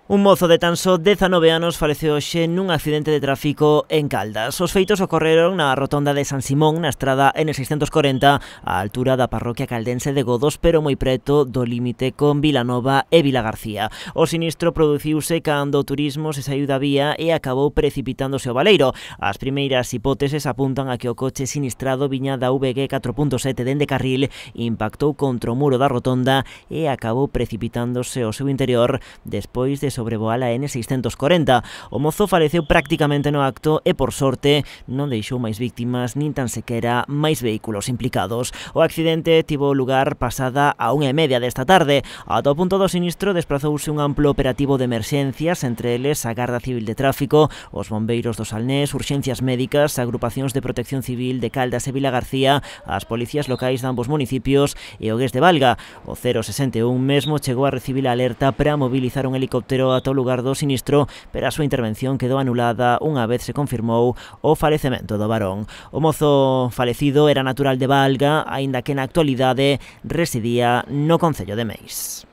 Un mozo de tan só 19 anos faleceu hoxe nun accidente de tráfico en Caldas. Os feitos ocorreron na rotonda de San Simón, na estrada N640, á altura da parroquia caldense de Godos, pero moi preto do límite con Vilanova e Vilagarcía. O sinistro produciuse cando o turismo se saiu da vía e acabou precipitándose ao baleiro. As primeiras hipóteses apuntan a que o coche sinistrado viña da VG 4.7 dende carril, impactou contra o muro da rotonda e acabou precipitándose ao seu interior despois de sobrevoar a N640. O mozo faleceu prácticamente no acto e, por sorte, non deixou máis víctimas nin tan sequera máis vehículos implicados. O accidente tivo lugar pasada a 1:30 desta tarde. Ata o punto do sinistro desprazouse un amplo operativo de emerxencias, entre eles a Garda Civil de Tráfico, os bombeiros do Salnés, urxencias médicas, agrupacións de protección civil de Caldas e Vilagarcía, as policías locais de ambos municipios e o GES de Valga. O 061 mesmo chegou a recibir a alerta para mobilizar un helicóptero ata o lugar do sinistro, pero a súa intervención quedou anulada unha vez se confirmou o falecemento do varón. O mozo falecido era natural de Valga, aínda que na actualidade residía no concello de Meis.